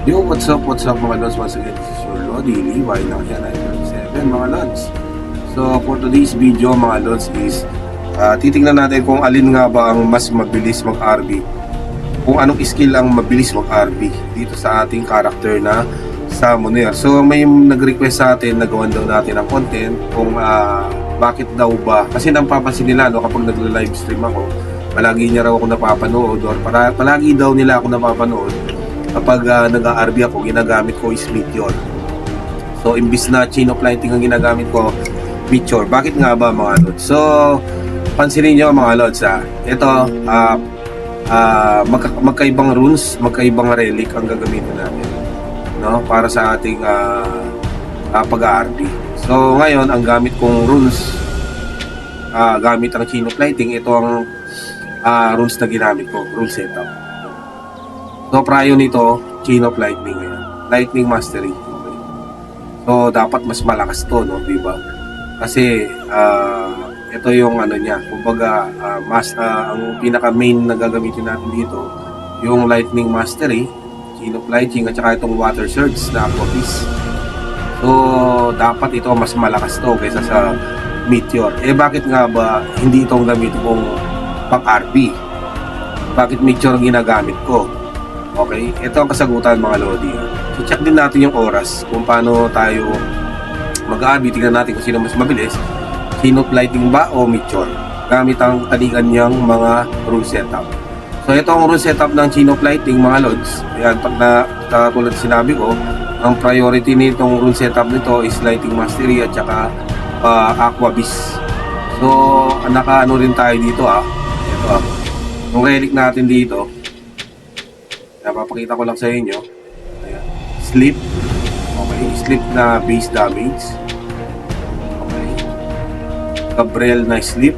Yo, what's up mga lods? Once again, this is your Lodi, Levi ng yan 937 mga lods. So, for today's video mga lods is titingnan natin kung alin nga ba ang mas mabilis mag-RB. Kung anong skill ang mabilis mag-RB dito sa ating character na Summoner. So, may nag-request sa atin na gawan daw natin ang content kung bakit daw ba. Kasi napapansin nila no, kapag nag-live stream ako, palagi niya raw ako napapanood or palagi daw nila ako napapanood kapag nag-RB ako, ginagamit ko is Meteor. So, imbis na chain of lighting ang ginagamit ko, Meteor. Bakit nga ba mga lods? So, pansinin nyo mga lods ito, magkaibang runes, magkaibang relic ang gagamitin natin, no? Para sa ating pag-RB. So, ngayon, ang gamit kong runes, gamit ang chain of lighting, ito ang runes na ginamit ko, rune setup. So, prior nito, chain of lightning yan. Lightning mastery. Okay. So, dapat mas malakas to, no? Diba? Kasi, ito yung ano niya. Kumbaga, ang pinaka-main na gagamitin natin dito, yung lightning mastery, chain of lightning, at saka itong water surge na aqua beast. So, dapat ito mas malakas to kaysa sa meteor. Eh, bakit nga ba hindi itong gamitin kong pang-RP? Bakit meteor ang ginagamit ko? Okay, ito ang kasagutan mga Lodi. So, check din natin yung oras kung paano tayo mag-RB. Tingnan natin kung sino mas mabilis. Chain of lightning ba o meteor? Gamit ang talikan niyang mga rune setup. So, ito ang rune setup ng chain of lightning mga Lods. Ayan, pag tulad sinabi ko, ang priority nitong rune setup nito is lightning mastery at saka aqua beast. So, naka-ano rin tayo dito Ito yung relic natin dito. Napapakita ko lang sa inyo. Ayan. Sleep. Okay. Sleep na base damage. Okay. Gabriel na sleep.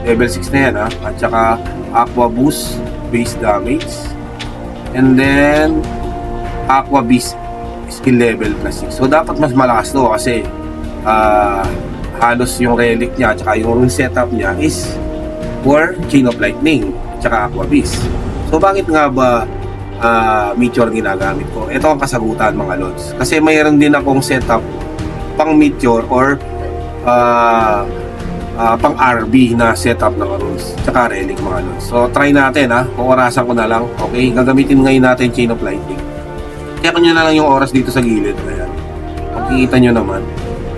Level 6 na yan At saka Aqua Boost base damage. And then Aqua Beast skill level plus 6. So dapat mas malakas to kasi halos yung relic niya at saka yung rune setup niya is for Chain of Lightning at saka Aqua Beast. So bakit nga ba Meteor ginagamit ko? Ito ang kasagutan mga Lods. Kasi mayroon din akong setup pang Meteor or pang RB na setup ng runes. Tsaka relic mga Lods. So try natin kung orasan ko na lang. Okay, gagamitin ngayon natin Chain of Lightning. Check nyo na lang yung oras dito sa gilid. Ayan. Makikita nyo naman.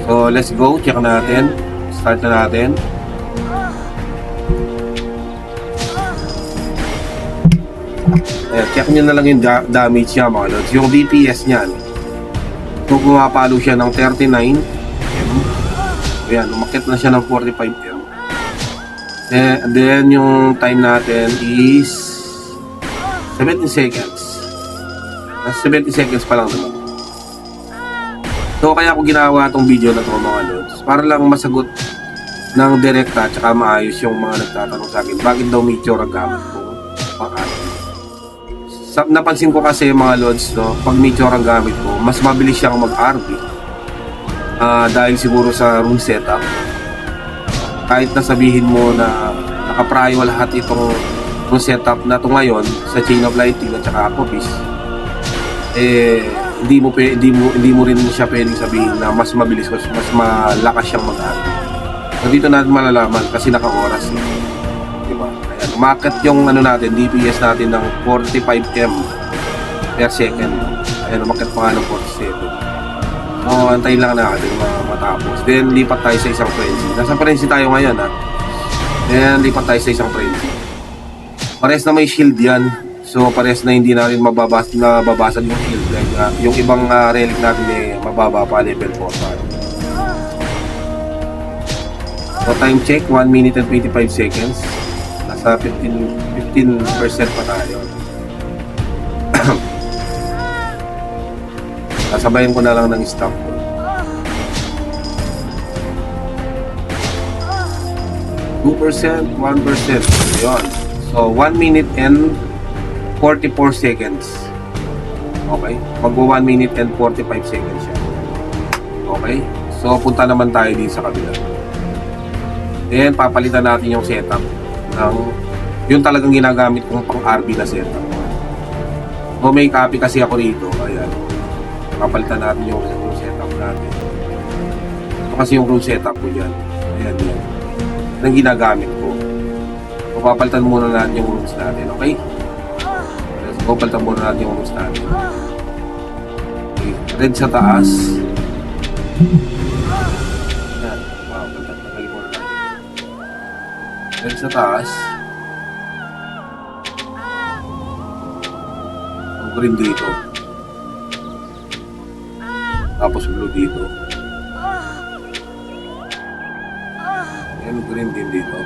So let's go. Check natin. Start na natin. Ayan, check nyo na lang yung damage niya mga Lods. Yung DPS niya kung pumapalo siya ng 39 M. Ayan, umakit na siya ng 45 M. And then yung time natin is 17 seconds. 70 seconds pa lang naman. So kaya ako ginawa itong video na ito mga Lods para lang masagot ng direkta at saka maayos yung mga nagtatanong sa akin bakit daw Meteor ang gamit ko pang-RB. Napansin ko kasi mga Lods pag Meteor ang gamit ko mas mabilis siyang mag-RB dahil siguro sa rune setup. Kahit na sabihin mo na nakaprayo lahat itong rune setup na ito ngayon sa Chain of Lightning at saka Aqua Beast, hindi mo rin siya pwedeng sabihin na mas mabilis, mas malakas siyang mag-RB. So dito natin malalaman kasi naka-oras diba? Ayan, umakyat yung natin, DPS natin ng 45 M per second. Ayan, umakyat pa nga ng 47. So antayin lang natin matapos. Then lipat tayo sa isang frenzy. Nasa frenzy tayo ngayon Then lipat tayo sa isang frenzy. Pares na may shield yan. So pares na hindi natin mababasag yung shield. Yung ibang relic natin mababa pa, level 4 pa. So time check, 1 minute and 25 seconds. Nasa 15% pa tayo. Sasabayin ko na lang ng stop. 2%, 1%. Ayun. So 1 minute and 44 seconds. Okay? Mag 1 minute and 45 seconds siya. Okay? So punta naman tayo din sa kabila. Then papalitan natin yung setup ng yung talagang ginagamit kong pang RB na setup. O may copy kasi ako rito. Ayan. Kapalitan natin yung room setup natin. Ito kasi yung room setup ko dyan. Ayan yan. Yan ang ginagamit ko. So, papalitan muna natin yung rooms natin. Okay? So, papalitan muna natin yung rooms natin. Okay. Red sa taas. Yan. Papalitan. Tagalin muna natin. Red sa taas. Ang green dito. Tapos blue dito. Ayan, green din dito.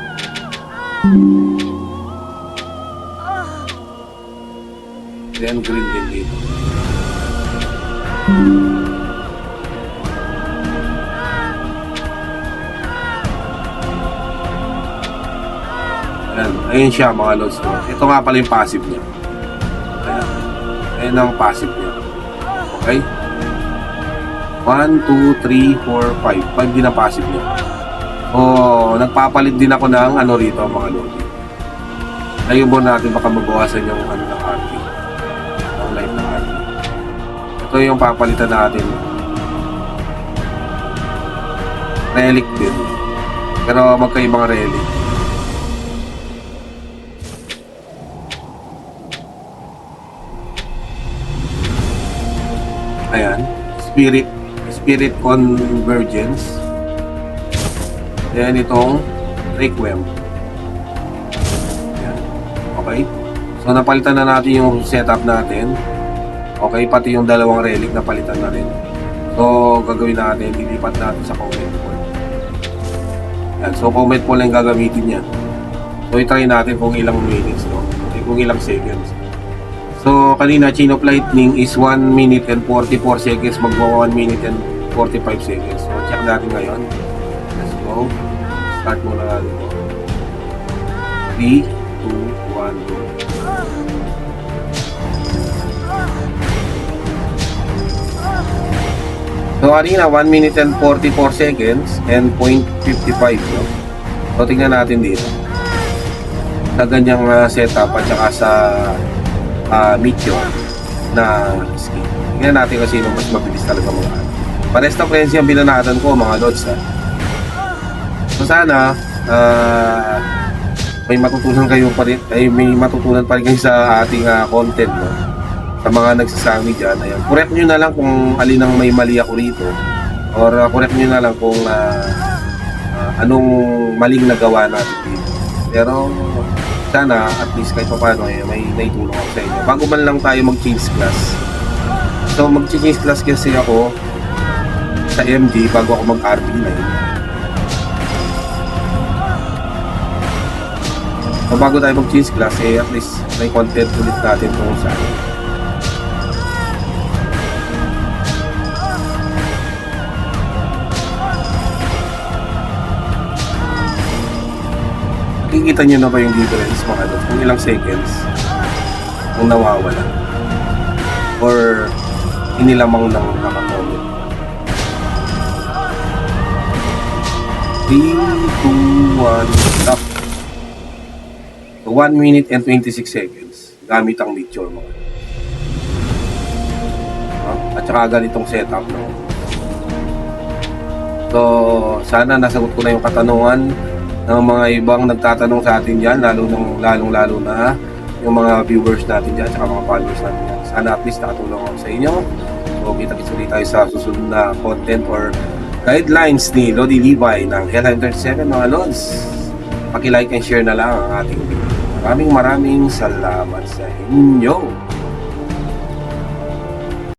Ayan, green din dito. Ayan, ayun siya mga lods. Ito nga pala yung passive niya. Ayan. Ayan ang passive niya. Okay? 1, 2, 3, 4, 5. 5 din ang passive niya. So, nagpapalit din ako ng ano rito mga lodi. Ayun mo natin baka mabawasan yung ano ng RP. Ang life ng RP. Ito yung papalitan natin. Relic din. Pero magkaibang relic. Ayan. Spirit Convergence. Then itong Requiem. Ayan. Okay. So napalitan na natin yung setup natin. Okay, pati yung dalawang relic na palitan na rin. So gagawin natin, lilipat natin sa comment pool. Ayan. So comment pool lang gagamitin niya. So i-try natin kung ilang minutes, no? Kung ilang seconds. So kanina chain of lightning is 1 minute and 44 seconds, magwa 1 minute and 45 seconds. So check natin ngayon. Let's go. Start muna natin ito. 3, 2, 1, go. So kanina 1 minute and 44 seconds and 0.55, no? So tingnan natin dito. Sa ganyang setup at saka sa Meteor na ski. Tingnan natin kasi mas mabilis talaga mga pares na frenzy ang binanatan ko mga lods, ha. So sana may matutunan kayo pa rin, may matutunan pa rin kayo sa ating content, no? Sa mga nagsasami dyan. Ayan. Correct nyo na lang kung alin ang may mali ako rito, or correct nyo na lang kung anong maling nagawa natin dito. Pero sana at least kahit pa paano may naitulong ako sa inyo bago man lang tayo mag-change class. So mag-change class kasi ako sa MD bago ako mag-RP9. So bago tayo mag-change class at least may content ulit natin kung saan. Kikita nyo na ba yung difference mga lods? Kung ilang seconds kung nawawala or inilamang ng nakakomment. 3, 2, 1, stop. So 1 minute and 26 seconds gamit ang Meteor mga lods. At saka ganitong setup, no? So sana nasagot ko na yung katanungan ng mga ibang nagtatanong sa atin dyan, lalong-lalo na yung mga viewers natin dyan, saka mga followers natin dyan. Sana at least nakatulong ako sa inyo. So, kita-kits ulit tayo sa susunod na content or guidelines ni Lodi Levi ng Hellhunter 7 mga Lods. Paki-like and share na lang ang ating video. Maraming salamat sa inyo.